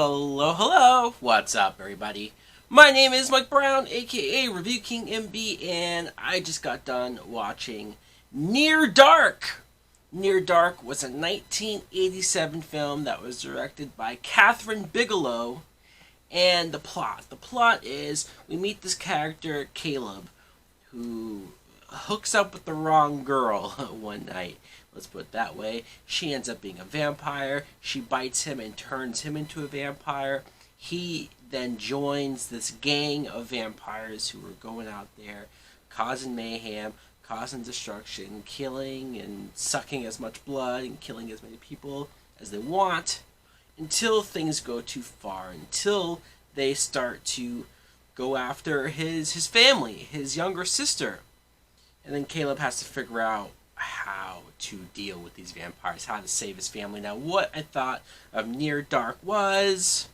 Hello, hello. What's up, everybody? My name is Mike Brown, aka Review King MB, and I just got done watching Near Dark. Near Dark was a 1987 film that was directed by Catherine Bigelow, and the plot. The plot is we meet this character, Caleb, who hooks up with the wrong girl one night. Let's put it that way. She ends up being a vampire. She bites him and turns him into a vampire. He then joins this gang of vampires who are going out there causing mayhem, causing destruction, killing and sucking as much blood and killing as many people as they want until things go too far, until they start to go after his family, his younger sister. And then Caleb has to figure out how to deal with these vampires, how to save his family. Now, what I thought of Near Dark was...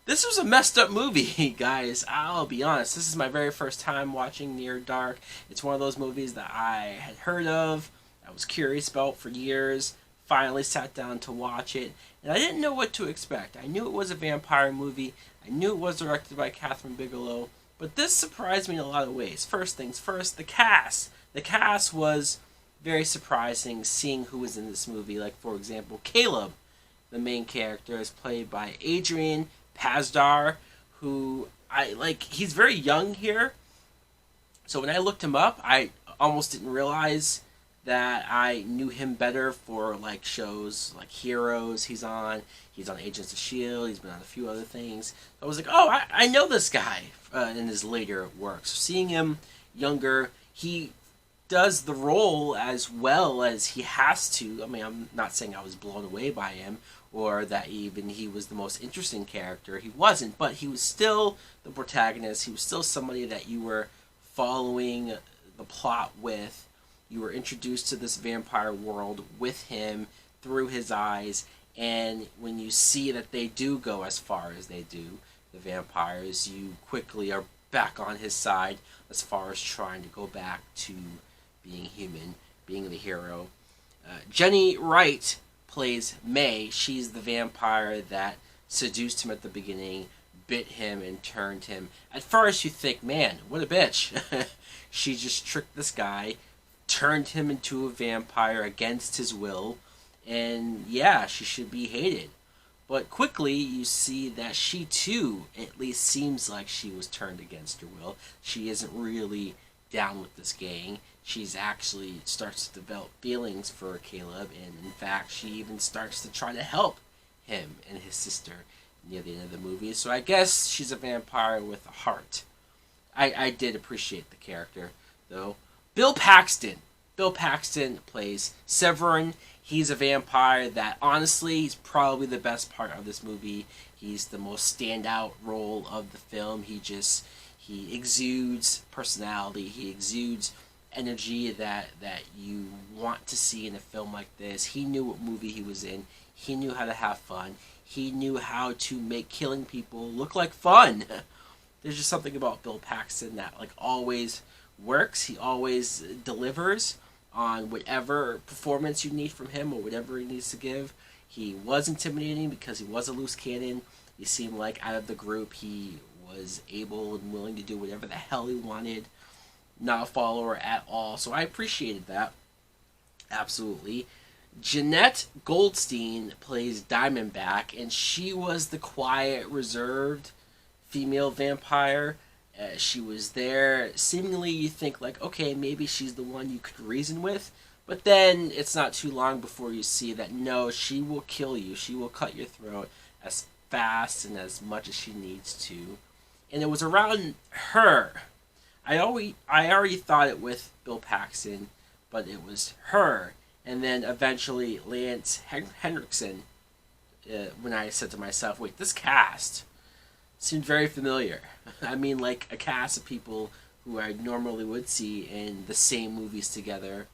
this was a messed up movie, guys. I'll be honest. This is my very first time watching Near Dark. It's one of those movies that I had heard of, I was curious about for years, finally sat down to watch it, and I didn't know what to expect. I knew it was a vampire movie. I knew it was directed by Catherine Bigelow, but this surprised me in a lot of ways. First things first, the cast. The cast was very surprising, seeing who was in this movie. Like, for example, Caleb, the main character, is played by Adrian Pasdar, who he's very young here. So when I looked him up, I almost didn't realize that I knew him better for like shows like Heroes. He's on Agents of S.H.I.E.L.D. He's been on a few other things. I was like, oh, I know this guy in his later work. So seeing him younger, he does the role as well as he has to. I mean, I'm not saying I was blown away by him or that even he was the most interesting character. He wasn't, but he was still the protagonist. He was still somebody that you were following the plot with. You were introduced to this vampire world with him through his eyes, and when you see that they do go as far as they do, the vampires, you quickly are back on his side as far as trying to go back to being human, being the hero. Jenny Wright plays May. She's the vampire that seduced him at the beginning, bit him, and turned him. At first you think, man, what a bitch. She just tricked this guy, turned him into a vampire against his will, and yeah, she should be hated. But quickly you see that she too, at least seems like she was turned against her will. She isn't really down with this gang. She's actually starts to develop feelings for Caleb, and in fact she even starts to try to help him and his sister near the end of the movie. So I guess she's a vampire with a heart. I did appreciate the character, though. Bill Paxton plays Severin. He's a vampire that, honestly, he's probably the best part of this movie. He's the most standout role of the film. He exudes personality. He exudes energy that you want to see in a film like this. He knew what movie he was in. He knew how to have fun. He knew how to make killing people look like fun. There's just something about Bill Paxton that always works. He always delivers on whatever performance you need from him or whatever he needs to give. He was intimidating because he was a loose cannon. He seemed like out of the group he was able and willing to do whatever the hell he wanted. Not a follower at all. So I appreciated that. Absolutely. Jeanette Goldstein plays Diamondback, and she was the quiet, reserved female vampire. She was there. Seemingly you think okay, maybe she's the one you could reason with. But then it's not too long before you see that no, she will kill you. She will cut your throat as fast and as much as she needs to. And it was around her. I already thought it with Bill Paxton, but it was her. And then eventually Lance Henriksen, when I said to myself, wait, this cast seemed very familiar. I mean, like a cast of people who I normally would see in the same movies together.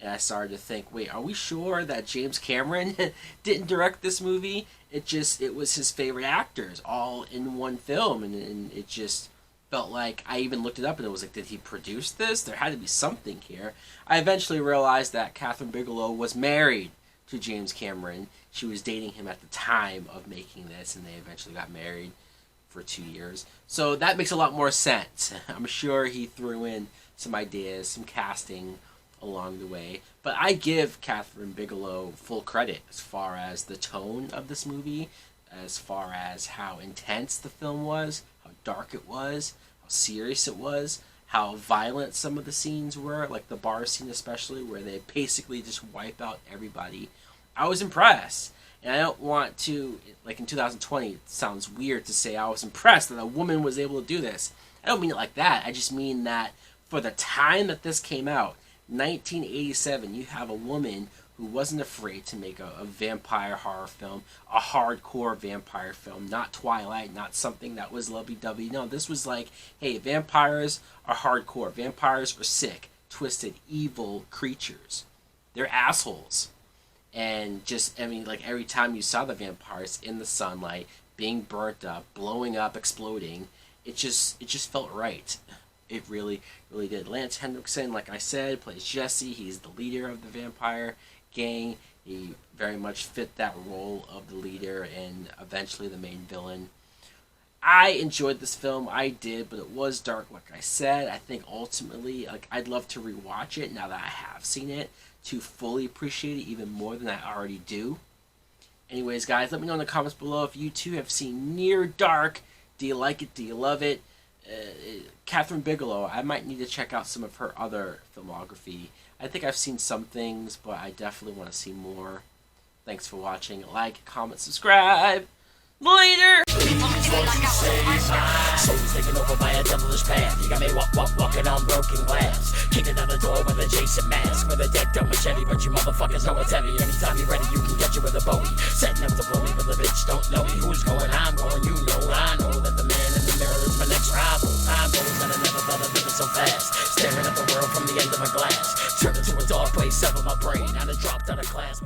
And I started to think, wait, are we sure that James Cameron didn't direct this movie? It was his favorite actors all in one film, and it just felt like, I even looked it up and it was like, did he produce this? There had to be something here. I eventually realized that Catherine Bigelow was married to James Cameron. She was dating him at the time of making this, and they eventually got married for 2 years. So that makes a lot more sense. I'm sure he threw in some ideas, some casting along the way. But I give Catherine Bigelow full credit as far as the tone of this movie, as far as how intense the film was, how dark it was, how serious it was, how violent some of the scenes were, like the bar scene especially, where they basically just wipe out everybody. I was impressed. And I don't want to, like in 2020, it sounds weird to say I was impressed that a woman was able to do this. I don't mean it like that. I just mean that for the time that this came out, 1987, you have a woman who wasn't afraid to make a vampire horror film, a hardcore vampire film, not Twilight, not something that was lovey-dovey. No, this was like, hey, vampires are hardcore. Vampires are sick, twisted, evil creatures. They're assholes. And just, I mean, like every time you saw the vampires in the sunlight, being burnt up, blowing up, exploding, it just felt right. It really, really did. Lance Henriksen, like I said, plays Jesse. He's the leader of the vampire gang. He very much fit that role of the leader and eventually the main villain. I enjoyed this film. I did, but it was dark, like I said. I think ultimately, like, I'd love to rewatch it now that I have seen it to fully appreciate it even more than I already do. Anyways, guys, let me know in the comments below if you too have seen Near Dark. Do you like it? Do you love it? Catherine Bigelow, I might need to check out some of her other filmography. I think I've seen some things, but I definitely want to see more. Thanks for watching. Like, comment, subscribe. Later! Soul's taken over by a devilish path. You got me walking on broken glass. Kicking down the door with a Jason mask. With a deck don't machete, but you motherfuckers know it's heavy. Anytime you're ready, you can get you with a Bowie. Setting up to blow me, but the bitch don't know me. Who's going? I'm going, you know. I know that the man in the mirror is my next rival. Time goes and I never thought I'd live it so fast. Staring at the world from the end of my glass. Turned into a dark place, severed my brain. I done dropped out of class.